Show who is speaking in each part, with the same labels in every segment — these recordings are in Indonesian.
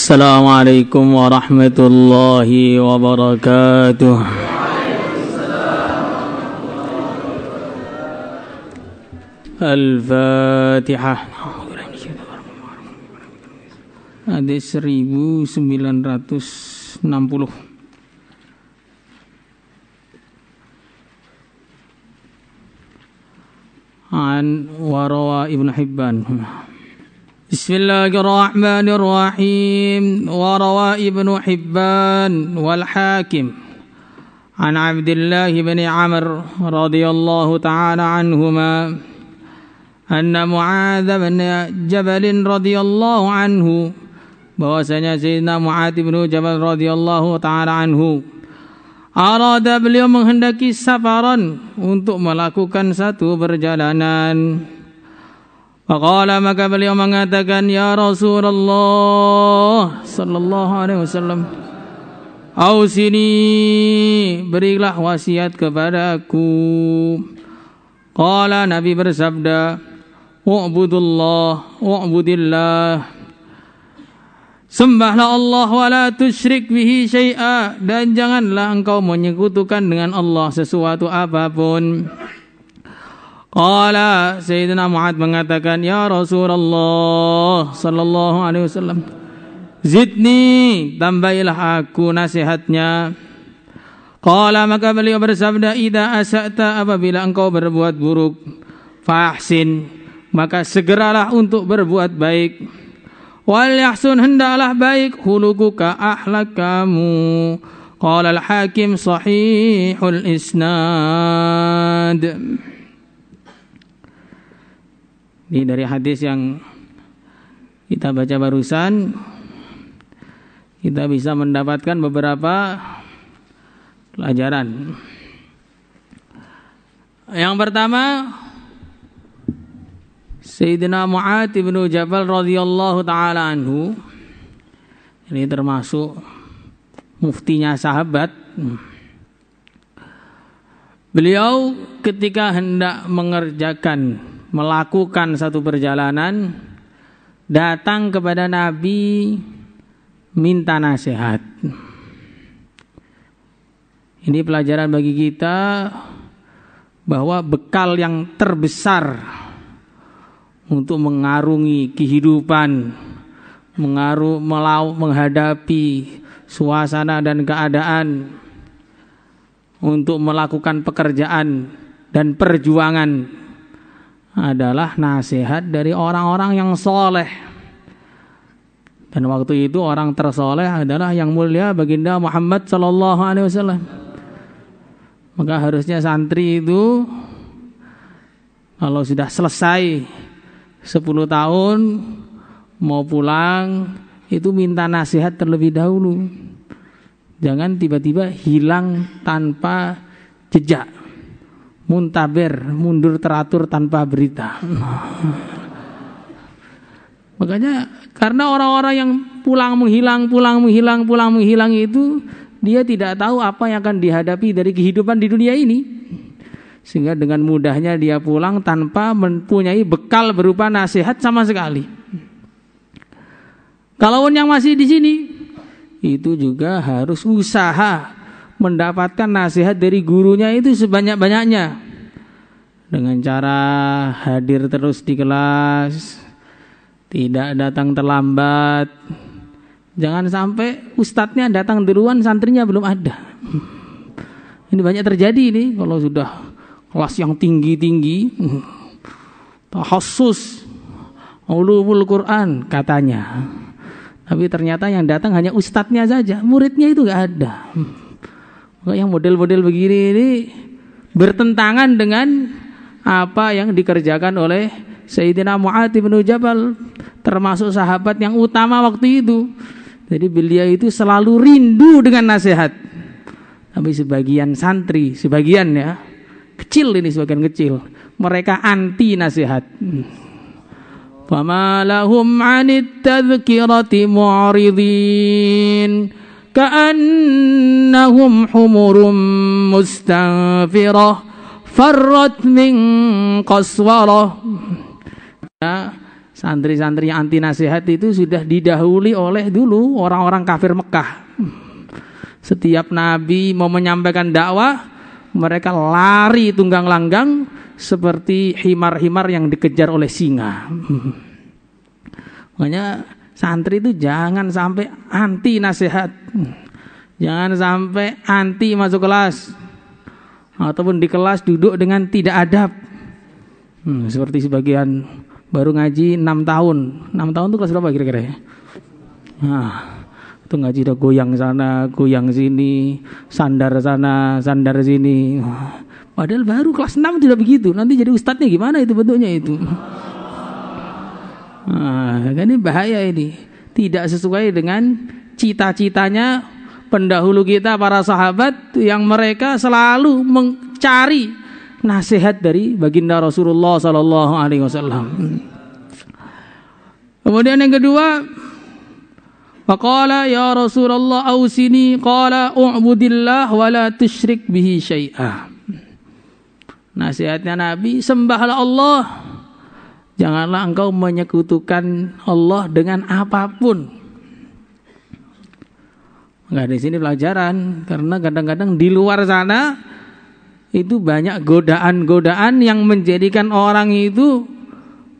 Speaker 1: Assalamualaikum warahmatullahi wabarakatuh. Al-Fatihah. Hadis 1960. An warawa Ibnu Hibban. Bismillahirrahmanirrahim. Warawa Ibnu Hibban wal Hakim an Abdullah bin Amr radhiyallahu ta'ala anhuma anna Mu'adz bin Jabal radhiyallahu anhu, bahwasanya Sayyidina Mu'adz bin Jabal radhiyallahu ta'ala anhu arada, beliau menghendaki safaran, untuk melakukan satu perjalanan. Faqala, maka beliau mengatakan, ya Rasulullah sallallahu alaihi wasallam, ausini, berilah wasiat kepadaku. Qala, Nabi bersabda, wa'budillah, sembahlah Allah, wa la tusyrik bihi syai'a, dan janganlah engkau menyekutukan dengan Allah sesuatu apapun. Qala, Sayyidina Mu'adz mengatakan, ya Rasulullah sallallahu alaihi wasallam, zidni, tambahilah aku nasihatnya. Qala, maka beliau bersabda, idza asa'ta, apabila engkau berbuat buruk, fahsin, maka segeralah untuk berbuat baik. Wal yahsun, hendaklah baik, hulukuka, akhlak kamu. Qala al-Hakim sahihul isnad. Ini dari hadis yang kita baca barusan, kita bisa mendapatkan beberapa pelajaran. Yang pertama, Sayyidina Mu'adz bin Jabal radhiyallahu ta'ala anhu, ini termasuk muftinya sahabat. Beliau ketika hendak melakukan satu perjalanan, datang kepada Nabi minta nasihat. Ini pelajaran bagi kita bahwa bekal yang terbesar untuk mengarungi kehidupan, menghadapi suasana dan keadaan, untuk melakukan pekerjaan dan perjuangan, adalah nasihat dari orang-orang yang soleh. Dan waktu itu orang tersoleh adalah yang mulia baginda Muhammad sallallahu alaihi wasallam. Maka harusnya santri itu kalau sudah selesai 10 tahun mau pulang, itu minta nasihat terlebih dahulu. Jangan tiba-tiba hilang tanpa jejak, muntaber, mundur teratur tanpa berita. Makanya karena orang-orang yang pulang menghilang itu, dia tidak tahu apa yang akan dihadapi dari kehidupan di dunia ini, sehingga dengan mudahnya dia pulang tanpa mempunyai bekal berupa nasihat sama sekali. Kalaupun yang masih di sini, itu juga harus usaha mendapatkan nasihat dari gurunya itu sebanyak-banyaknya, dengan cara hadir terus di kelas, tidak datang terlambat. Jangan sampai ustadznya datang duluan, santrinya belum ada. Ini banyak terjadi ini kalau sudah kelas yang tinggi-tinggi, tahassus ulumul Quran katanya, tapi ternyata yang datang hanya ustadznya saja, muridnya itu enggak ada. Yang model-model begini ini bertentangan dengan apa yang dikerjakan oleh Sayyidina Mu'adz bin Jabal, termasuk sahabat yang utama waktu itu. Jadi beliau itu selalu rindu dengan nasihat. Tapi sebagian santri, sebagian ya, kecil ini, sebagian kecil, mereka anti nasihat. Fama lahum 'anit tadhkirati mu'ridin ka'annahum humurum mustanfirah farrat min qaswarah. Santri-santri yang anti nasihat itu sudah didahului oleh dulu orang-orang kafir Mekah. Setiap Nabi mau menyampaikan dakwah, mereka lari tunggang langgang seperti himar-himar yang dikejar oleh singa. Makanya santri itu jangan sampai anti nasihat, jangan sampai anti masuk kelas, ataupun di kelas duduk dengan tidak adab. Seperti sebagian baru ngaji 6 tahun. 6 tahun itu kelas berapa kira-kira ya? Nah, itu ngaji udah goyang sana, goyang sini, sandar sana, sandar sini. Padahal baru kelas 6 tidak begitu. Nanti jadi ustadznya gimana itu bentuknya itu? Nah, ini bahaya ini. Tidak sesuai dengan cita-citanya pendahulu kita para sahabat yang mereka selalu mencari nasihat dari baginda Rasulullah sallallahu alaihi wasallam. Kemudian yang kedua, faqala ya Rasulullah ausini, qala u'budillah wa la tusyrik bihi syai'a. Nasihatnya Nabi, sembahlah Allah, janganlah engkau menyekutukan Allah dengan apapun. Enggak, di sini pelajaran, karena kadang-kadang di luar sana itu banyak godaan-godaan yang menjadikan orang itu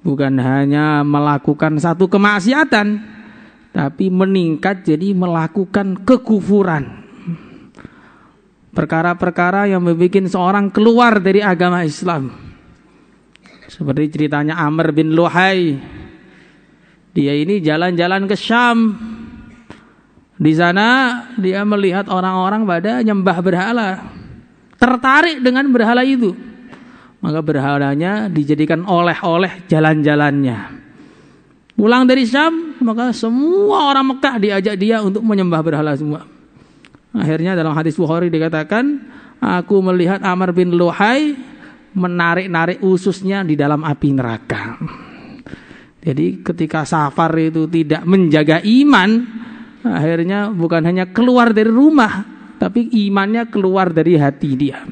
Speaker 1: bukan hanya melakukan satu kemaksiatan, tapi meningkat jadi melakukan kekufuran. Perkara-perkara yang membuat seorang keluar dari agama Islam. Seperti ceritanya Amr bin Luhai. Dia ini jalan-jalan ke Syam. Di sana dia melihat orang-orang pada nyembah berhala. Tertarik dengan berhala itu. Maka berhalanya dijadikan oleh-oleh jalan-jalannya. Pulang dari Syam, maka semua orang Mekah diajak dia untuk menyembah berhala semua. Akhirnya dalam hadis Bukhari dikatakan, aku melihat Amr bin Luhai menarik-narik ususnya di dalam api neraka. Jadi ketika safar itu tidak menjaga iman, akhirnya bukan hanya keluar dari rumah, tapi imannya keluar dari hati dia.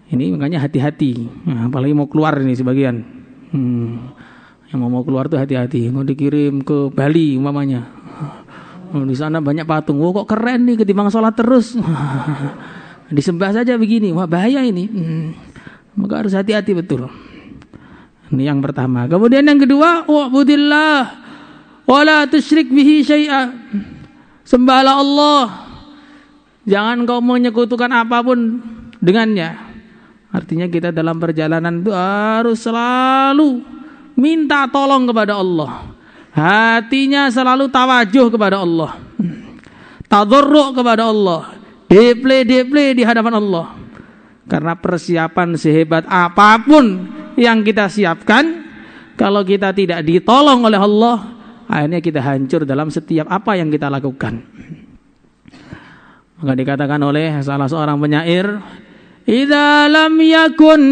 Speaker 1: Ini makanya hati-hati. Nah, apalagi mau keluar ini sebagian. Yang mau keluar tuh hati-hati. Mau dikirim ke Bali umpamanya. Di sana banyak patung. Wah, kok keren nih ketimbang sholat terus. Disembah saja begini. Wah, bahaya ini. Maka harus hati-hati betul. Ini yang pertama. Kemudian yang kedua, wa'budillah wa la tusyrik bihi syai'a. Sembahlah Allah. Jangan kau menyekutukan apapun dengannya. Artinya kita dalam perjalanan itu harus selalu minta tolong kepada Allah. Hatinya selalu tawajuh kepada Allah. Tadarru' kepada Allah. Deple di hadapan Allah. Karena persiapan sehebat apapun yang kita siapkan, kalau kita tidak ditolong oleh Allah, akhirnya kita hancur dalam setiap apa yang kita lakukan. Maka dikatakan oleh salah seorang penyair, idza lam yakun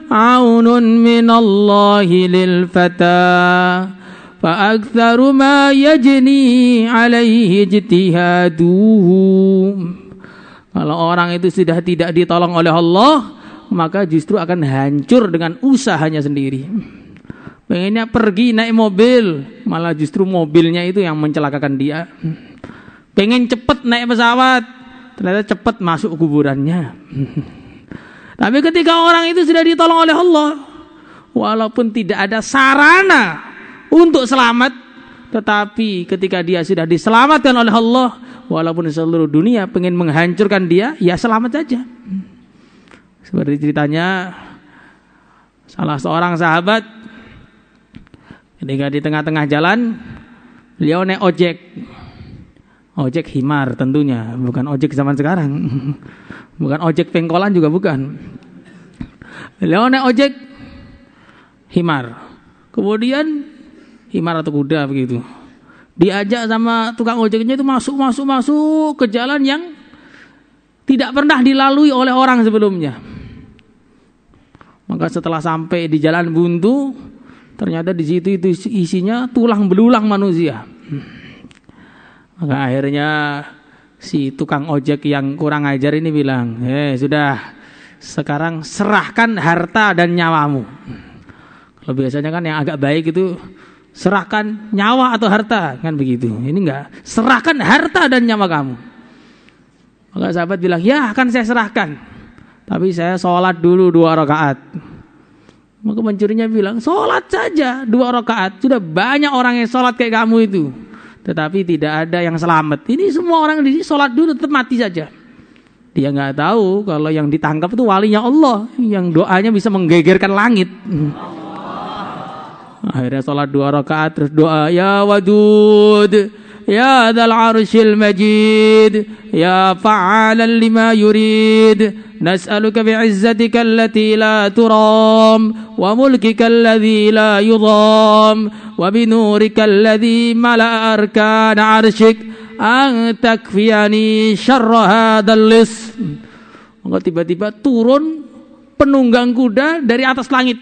Speaker 1: aunun minallahi lil fata fa aktsaru ma yajni alaihi ijtihaduhu. Kalau orang itu sudah tidak ditolong oleh Allah, maka justru akan hancur dengan usahanya sendiri. Pengennya pergi naik mobil, malah justru mobilnya itu yang mencelakakan dia. Pengen cepet naik pesawat, ternyata cepet masuk kuburannya. Tapi ketika orang itu sudah ditolong oleh Allah, walaupun tidak ada sarana untuk selamat, tetapi ketika dia sudah diselamatkan oleh Allah, walaupun seluruh dunia pengen menghancurkan dia, ya selamat saja. Seperti ceritanya salah seorang sahabat, ketika di tengah-tengah jalan, beliau naik ojek. Ojek himar tentunya, bukan ojek zaman sekarang. Bukan ojek pengkolan juga bukan. Beliau naik ojek himar. Kemudian himar atau kuda begitu. Diajak sama tukang ojeknya itu masuk ke jalan yang tidak pernah dilalui oleh orang sebelumnya. Maka setelah sampai di jalan buntu, ternyata di situ itu isinya tulang belulang manusia. Maka akhirnya si tukang ojek yang kurang ajar ini bilang, sudah, sekarang serahkan harta dan nyawamu. Kalau biasanya kan yang agak baik itu serahkan nyawa atau harta, kan begitu. Ini enggak, serahkan harta dan nyawa kamu. Maka sahabat bilang, ya akan saya serahkan, tapi saya sholat dulu 2 rakaat. Maka pencurinya bilang, sholat saja 2 rakaat, sudah banyak orang yang sholat kayak kamu itu, tetapi tidak ada yang selamat. Ini semua orang di sini sholat dulu tetap mati saja. Dia nggak tahu kalau yang ditangkap itu walinya Allah, yang doanya bisa menggegerkan langit. Akhirnya sholat 2 rakaat terus doa, ya wadud, ya dzal arsyil majid, ya fa'alan lima yurid, nas'aluka bi'izzatika allati la turam, wa mulkika alladhi la yudham, wa binurika alladhi mala'a arkana arsyik, an takfiyani syarra hadzal lis. Maka tiba-tiba turun penunggang kuda dari atas langit,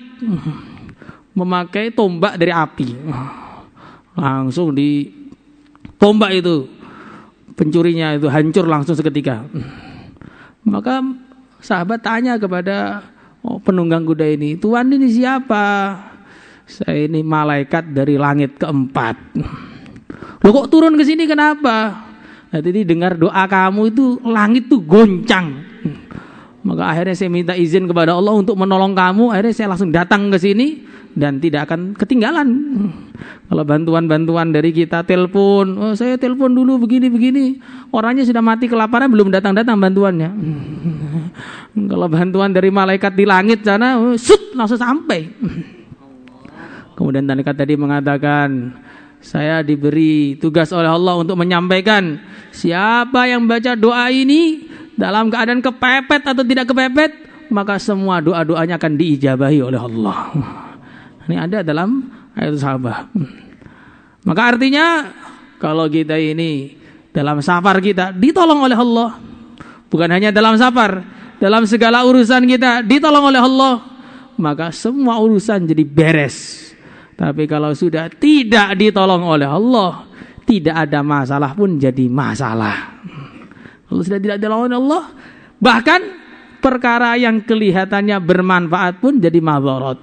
Speaker 1: memakai tombak dari api. Langsung ditombak itu, pencurinya itu hancur langsung seketika. Maka sahabat tanya kepada penunggang kuda ini, Tuan ini siapa? Saya ini malaikat dari langit keempat. Loh kok turun ke sini kenapa? Nah, jadi dengar doa kamu itu langit tuh goncang. Maka akhirnya saya minta izin kepada Allah untuk menolong kamu. Akhirnya saya langsung datang ke sini dan tidak akan ketinggalan. Kalau bantuan-bantuan dari kita telepon, oh saya telepon dulu begini-begini, orangnya sudah mati kelaparan belum datang-datang bantuannya. Kalau bantuan dari malaikat di langit sana, langsung sampai. Kemudian malaikat tadi mengatakan, saya diberi tugas oleh Allah untuk menyampaikan, siapa yang baca doa ini dalam keadaan kepepet atau tidak kepepet, maka semua doa-doanya akan diijabahi oleh Allah. Ini ada dalam ayat sahabat. Maka artinya kalau kita ini dalam safar kita ditolong oleh Allah, bukan hanya dalam safar, dalam segala urusan kita ditolong oleh Allah, maka semua urusan jadi beres. Tapi kalau sudah tidak ditolong oleh Allah, tidak ada masalah pun jadi masalah. Kalau sudah tidak ditolong oleh Allah, bahkan perkara yang kelihatannya bermanfaat pun jadi madharat.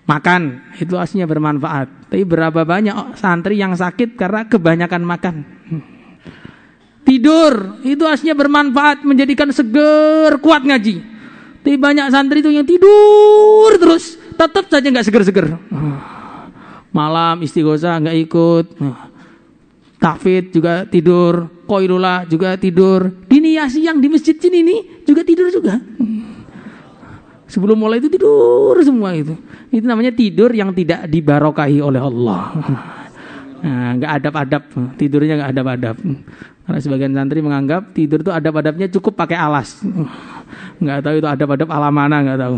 Speaker 1: Makan itu aslinya bermanfaat, tapi berapa banyak santri yang sakit karena kebanyakan makan. Tidur itu aslinya bermanfaat, menjadikan seger, kuat ngaji. Tapi banyak santri itu yang tidur terus, tetap saja nggak seger-seger. Malam istighosah nggak ikut, tahfidz juga tidur, qailullah juga tidur, diniyah siang di masjid sini nih juga tidur juga. Sebelum mulai itu tidur semua itu. Itu namanya tidur yang tidak dibarokahi oleh Allah. Nah, nggak adab-adab, tidurnya nggak adab-adab. Karena sebagian santri menganggap tidur itu adab-adabnya cukup pakai alas. Nggak tahu itu adab-adab ala mana, nggak tahu.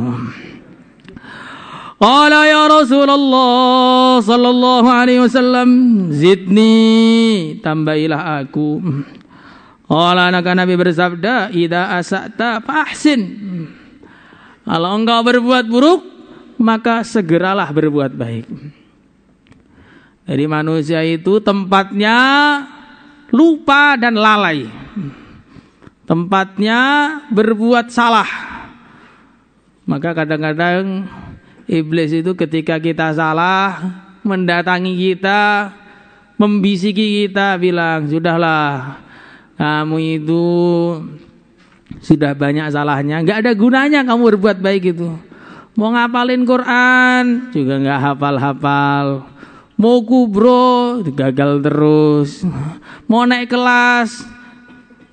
Speaker 1: Qala ya Rasulullah sallallahu alaihi wasallam, zidni, tambahilah aku. Qala Nabi bersabda, idza asa'ta fahsin. Kalau engkau berbuat buruk, maka segeralah berbuat baik. Jadi manusia itu tempatnya lupa dan lalai. Tempatnya berbuat salah. Maka kadang-kadang iblis itu ketika kita salah, mendatangi kita, membisiki kita, bilang, sudahlah, kamu itu sudah banyak salahnya, gak ada gunanya kamu berbuat baik itu. Mau ngapalin Quran juga gak hafal-hafal, mau kubro gagal terus, mau naik kelas,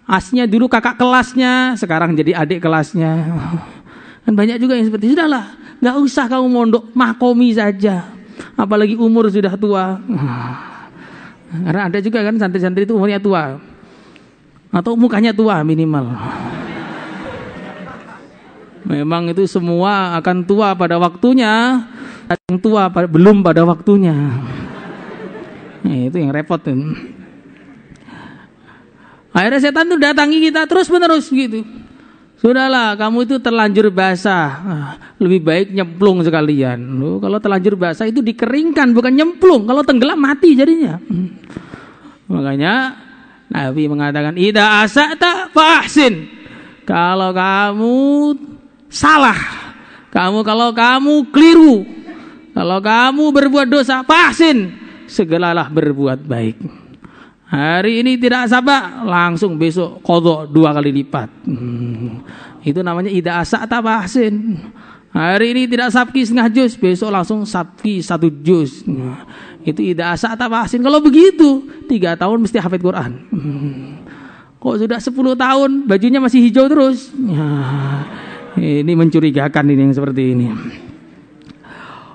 Speaker 1: asnya dulu kakak kelasnya, sekarang jadi adik kelasnya. Kan banyak juga yang seperti, sudahlah, gak usah kamu mondok, makomi saja, apalagi umur sudah tua. Karena ada juga kan santri-santri itu umurnya tua, atau mukanya tua minimal. Memang itu semua akan tua pada waktunya, yang tua belum pada waktunya. Nah, itu yang repot tuh. Akhirnya setan tuh datangi kita terus menerus gitu. Sudahlah, kamu itu terlanjur basah, lebih baik nyemplung sekalian. Loh, kalau terlanjur basah itu dikeringkan, bukan nyemplung. Kalau tenggelam mati jadinya. Makanya Nabi mengatakan, idza asa'ta fahsin. Kalau kamu salah, Kalau kamu keliru, kalau kamu berbuat dosa, fahsin, segeralah berbuat baik. Hari ini tidak sabar, langsung besok qadha 2 kali lipat. Itu namanya idza asa'ta fahsin. Hari ini tidak sabki setengah juz, besok langsung sabki 1 juz. Itu idza asa'ta fahsin. Kalau begitu 3 tahun mesti hafid Quran. Kok sudah 10 tahun bajunya masih hijau terus? Ini mencurigakan ini yang seperti ini.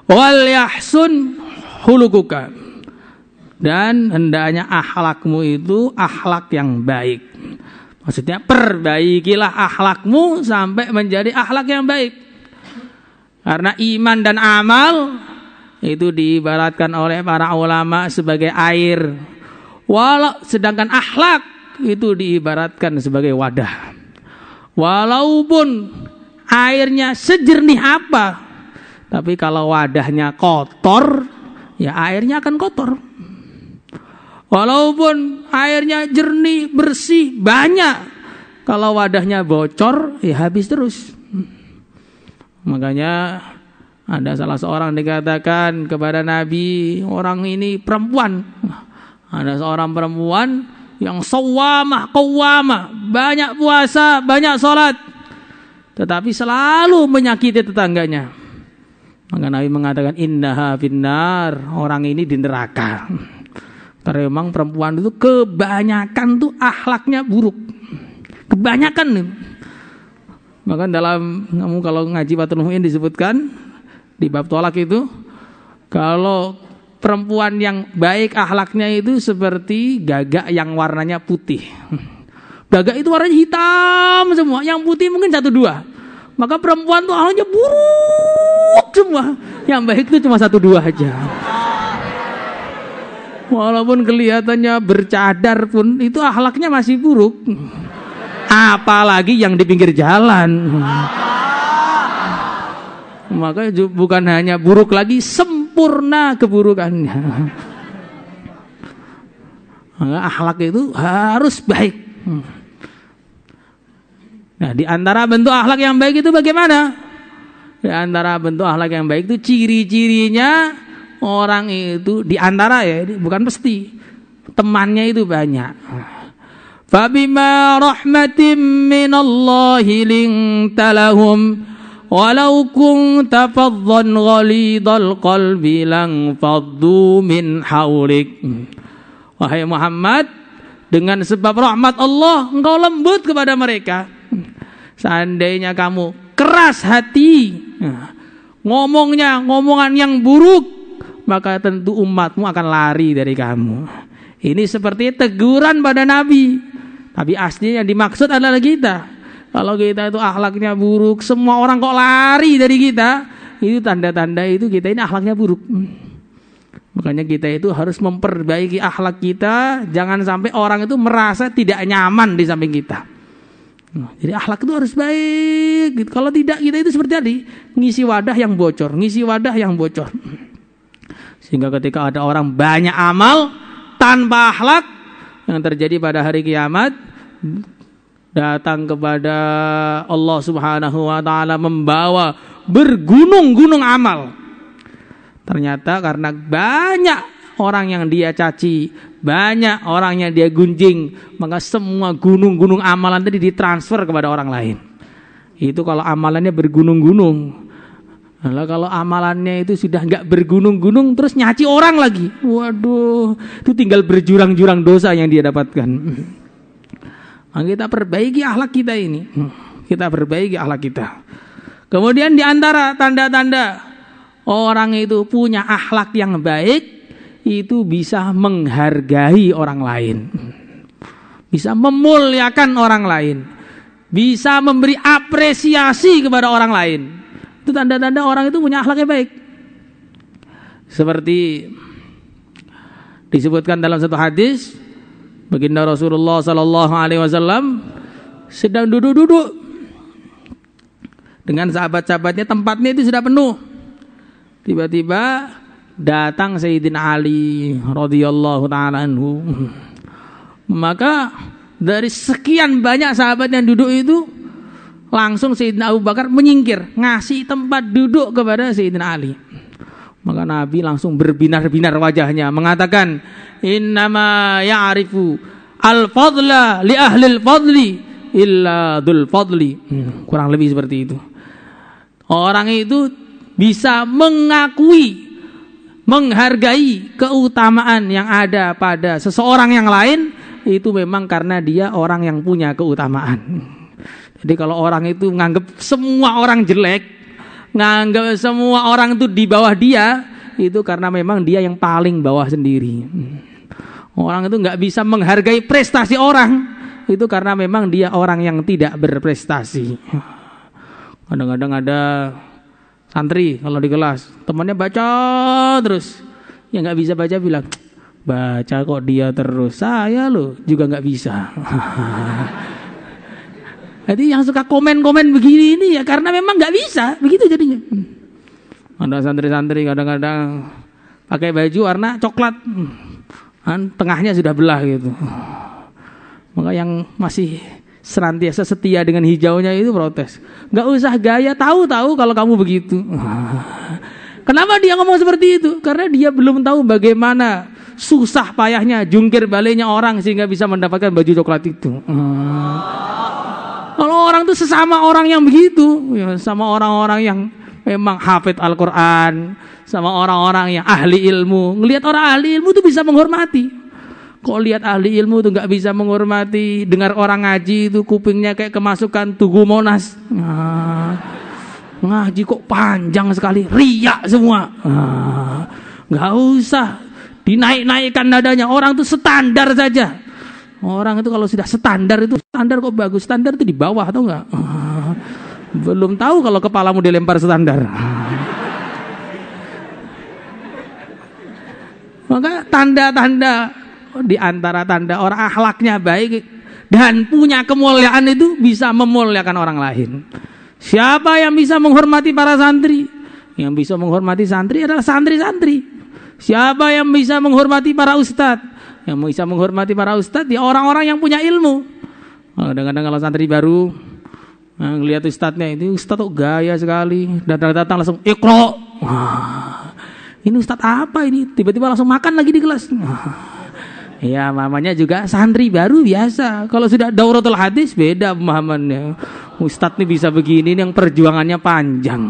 Speaker 1: Wal yahsun hulukuka. Dan hendaknya akhlakmu itu akhlak yang baik. Maksudnya perbaikilah akhlakmu sampai menjadi akhlak yang baik. Karena iman dan amal itu diibaratkan oleh para ulama sebagai air. Sedangkan akhlak itu diibaratkan sebagai wadah. Walaupun airnya sejernih apa, tapi kalau wadahnya kotor, ya airnya akan kotor. Walaupun airnya jernih, bersih, banyak, kalau wadahnya bocor, ya habis terus. Makanya ada salah seorang dikatakan kepada Nabi, orang ini perempuan. Ada seorang perempuan yang shawwamah, qawwamah, banyak puasa, banyak sholat, tetapi selalu menyakiti tetangganya. Maka Nabi mengatakan, innaha finnar, orang ini di neraka. Karena memang perempuan itu kebanyakan tuh akhlaknya buruk. Kebanyakan nih. Maka dalam kamu kalau ngaji Fathul Mu'in disebutkan di bab tolak itu, kalau perempuan yang baik akhlaknya itu seperti gagak yang warnanya putih. Gagak itu warnanya hitam semua, yang putih mungkin 1-2. Maka perempuan tuh akhlaknya buruk semua. Yang baik itu cuma 1-2 aja. Walaupun kelihatannya bercadar pun itu akhlaknya masih buruk. Apalagi yang di pinggir jalan. Maka bukan hanya buruk lagi, sempurna keburukannya. Maka akhlak itu harus baik. Nah, di antara bentuk akhlak yang baik itu bagaimana? Di antara bentuk akhlak yang baik itu ciri-cirinya orang itu di antara ya, bukan mesti temannya itu banyak. Fabima rahmatin minallahi linta lahum walau kunta faddan ghalidhal qalbi lang faddu min haulik. Wahai Muhammad, dengan sebab rahmat Allah engkau lembut kepada mereka. Seandainya kamu keras hati, ngomongan yang buruk, maka tentu umatmu akan lari dari kamu. Ini seperti teguran pada Nabi. Tapi aslinya yang dimaksud adalah kita. Kalau kita itu akhlaknya buruk, semua orang kok lari dari kita, itu tanda-tanda itu kita ini akhlaknya buruk. Makanya kita itu harus memperbaiki akhlak kita. Jangan sampai orang itu merasa tidak nyaman di samping kita. Jadi akhlak itu harus baik. Kalau tidak, kita itu seperti tadi, ngisi wadah yang bocor. Sehingga ketika ada orang banyak amal tanpa akhlak, yang terjadi pada hari kiamat, datang kepada Allah Subhanahu wa taala membawa bergunung-gunung amal. Ternyata karena banyak orang yang dia caci, banyak orang yang dia gunjing, maka semua gunung-gunung amalan tadi ditransfer kepada orang lain. Itu kalau amalannya bergunung-gunung. Nah, kalau amalannya itu sudah nggak bergunung-gunung terus nyaci orang lagi, waduh, itu tinggal berjurang-jurang dosa yang dia dapatkan. Nah, kita perbaiki akhlak kita ini, Kemudian di antara tanda-tanda orang itu punya akhlak yang baik, itu bisa menghargai orang lain, bisa memuliakan orang lain, bisa memberi apresiasi kepada orang lain. Itu tanda-tanda orang itu punya akhlak yang baik. Seperti disebutkan dalam satu hadis, baginda Rasulullah sallallahu alaihi wasallam sedang duduk-duduk dengan sahabat-sahabatnya, tempatnya itu sudah penuh. Tiba-tiba datang Sayyidina Ali radhiyallahu taala anhu. Maka dari sekian banyak sahabat yang duduk itu, Langsung Sayyidina Abu Bakar menyingkir, ngasih tempat duduk kepada Sayyidina Ali. Maka Nabi langsung berbinar-binar wajahnya, mengatakan, innama ya'rifu al-fadla li ahlil fadli illa dzul fadli. Kurang lebih seperti itu. Orang itu bisa mengakui, menghargai keutamaan yang ada pada seseorang yang lain, itu memang karena dia orang yang punya keutamaan. Jadi kalau orang itu nganggap semua orang jelek, nganggap semua orang itu di bawah dia, itu karena memang dia yang paling bawah sendiri. Orang itu nggak bisa menghargai prestasi orang, itu karena memang dia orang yang tidak berprestasi. Kadang-kadang ada santri kalau di kelas temannya baca terus, yang nggak bisa baca bilang, baca kok dia terus, saya loh juga nggak bisa. Jadi yang suka komen-komen begini ini ya karena memang nggak bisa, begitu jadinya. Ada santri-santri kadang-kadang pakai baju warna coklat, tengahnya sudah belah gitu. Maka yang masih senantiasa setia dengan hijaunya itu protes. Nggak usah gaya, tahu-tahu kalau kamu begitu. Kenapa dia ngomong seperti itu? Karena dia belum tahu bagaimana susah payahnya jungkir baliknya orang sehingga bisa mendapatkan baju coklat itu. Kalau orang itu sesama orang yang begitu, ya, sama orang-orang yang memang hafid Al-Quran, sama orang-orang yang ahli ilmu, ngelihat orang ahli ilmu itu bisa menghormati. Kok lihat ahli ilmu itu nggak bisa menghormati, dengar orang ngaji itu kupingnya kayak kemasukan Tugu Monas. Ngaji kok panjang sekali, riak semua. Nggak usah dinaik-naikkan nadanya, orang itu standar saja. Orang itu kalau sudah standar itu, standar kok bagus, standar itu di bawah atau enggak? Belum tahu kalau kepalamu dilempar standar. Maka tanda-tanda di antara tanda orang akhlaknya baik dan punya kemuliaan itu bisa memuliakan orang lain. Siapa yang bisa menghormati para santri? Yang bisa menghormati santri adalah santri-santri. Siapa yang bisa menghormati para ustadz? Yang bisa menghormati para ustadz ya orang-orang yang punya ilmu. Kadang-kadang kalau santri baru ngelihat ustadznya, itu ustadz kok gaya sekali, datang langsung iqra. Ini ustadz apa ini? Tiba-tiba langsung makan lagi di kelas. Ya namanya juga santri baru biasa. Kalau sudah dauratul hadis beda pemahamannya. Ustadz ini bisa begini, ini yang perjuangannya panjang.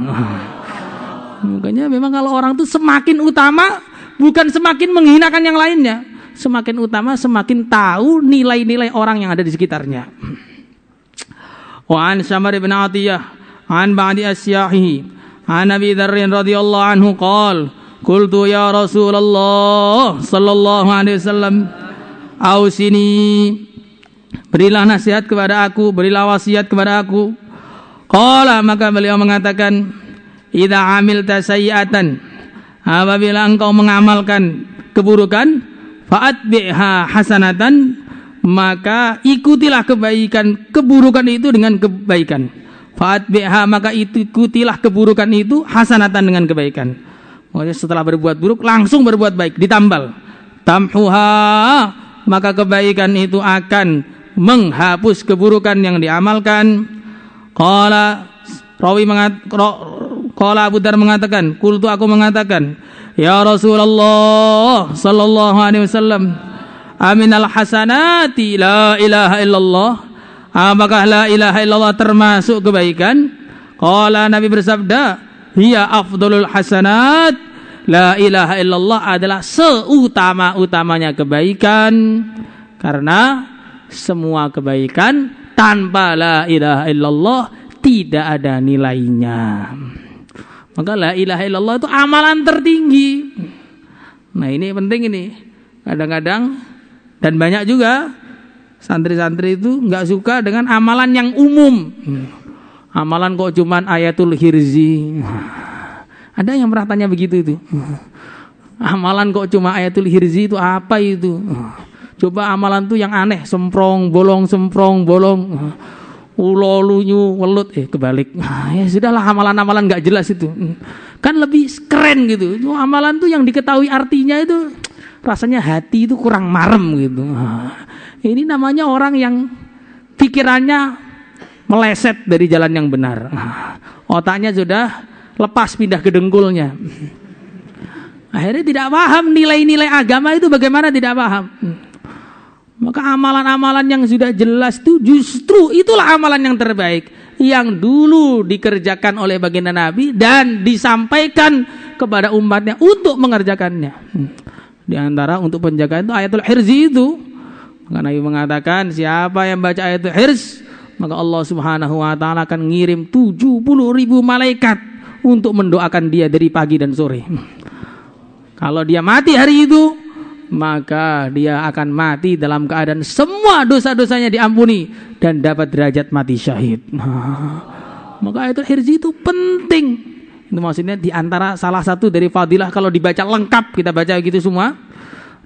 Speaker 1: Makanya memang kalau orang itu semakin utama, bukan semakin menghinakan yang lainnya. Semakin utama, semakin tahu nilai-nilai orang yang ada di sekitarnya. Wa an Syamar bin Atiyah an ba'di asyahi an Abi Dzar radhiyallahu anhu qala qultu ya Rasulullah sallallahu alaihi wasallam ausini, berilah nasihat kepada aku, berilah wasiat kepada aku. Qala, maka beliau mengatakan, idza amilta sayyi'atan, apabila engkau mengamalkan keburukan, fa'atbi'ha hasanatan, maka ikutilah kebaikan keburukan itu dengan kebaikan. Fa'atbi'ha, maka ikutilah keburukan itu hasanatan dengan kebaikan. Maksudnya setelah berbuat buruk langsung berbuat baik, ditambal. Tamhuha, maka kebaikan itu akan menghapus keburukan yang diamalkan. Qala Abu Dzar mengatakan, qultu, aku mengatakan, ya Rasulullah sallallahu alaihi wasallam, aminal hasanati la ilaha illallah, apakah la ilaha illallah termasuk kebaikan? Qala, Nabi bersabda, hiya afdalul hasanat, la ilaha illallah adalah seutama-utamanya kebaikan, karena semua kebaikan tanpa la ilaha illallah tidak ada nilainya. Maka la ilaha illallah itu amalan tertinggi. Nah ini penting ini. Kadang-kadang dan banyak juga santri-santri itu nggak suka dengan amalan yang umum. Amalan kok cuman ayatul hirzi. Ada yang pernah tanya begitu itu. Amalan kok cuma ayatul hirzi itu apa itu? Coba amalan tuh yang aneh, semprong bolong, ulolunyu welut, kebalik. Ya sudahlah, amalan-amalan nggak jelas itu. Kan lebih keren gitu. Itu amalan tuh yang diketahui artinya itu rasanya hati itu kurang marem gitu. Ini namanya orang yang pikirannya meleset dari jalan yang benar. Otaknya sudah lepas pindah ke dengkulnya. Akhirnya tidak paham nilai-nilai agama itu bagaimana, tidak paham. Maka amalan-amalan yang sudah jelas itu justru itulah amalan yang terbaik, yang dulu dikerjakan oleh baginda Nabi dan disampaikan kepada umatnya untuk mengerjakannya. Di antara untuk penjagaan itu ayatul hirzi itu. Maka Nabi mengatakan siapa yang baca ayatul hirz, maka Allah Subhanahu wa taala akan ngirim 70.000 malaikat untuk mendoakan dia dari pagi dan sore. Kalau dia mati hari itu, maka dia akan mati dalam keadaan semua dosa-dosanya diampuni dan dapat derajat mati syahid. Maka ayatul hirzi itu penting. Itu maksudnya di antara salah satu dari fadilah, kalau dibaca lengkap, kita baca gitu semua,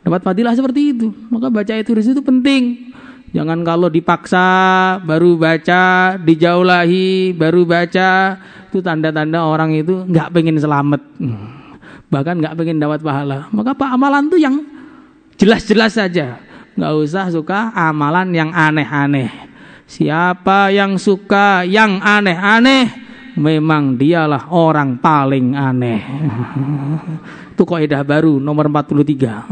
Speaker 1: dapat fadilah seperti itu. Maka baca ayatul hirzi itu penting. Jangan kalau dipaksa baru baca, dijaulahi baru baca, itu tanda-tanda orang itu nggak pengen selamat, bahkan nggak pengen dapat pahala. Maka amalan itu yang jelas-jelas saja, nggak usah suka amalan yang aneh-aneh. Siapa yang suka yang aneh-aneh, memang dialah orang paling aneh. Itu kaidah baru nomor 43.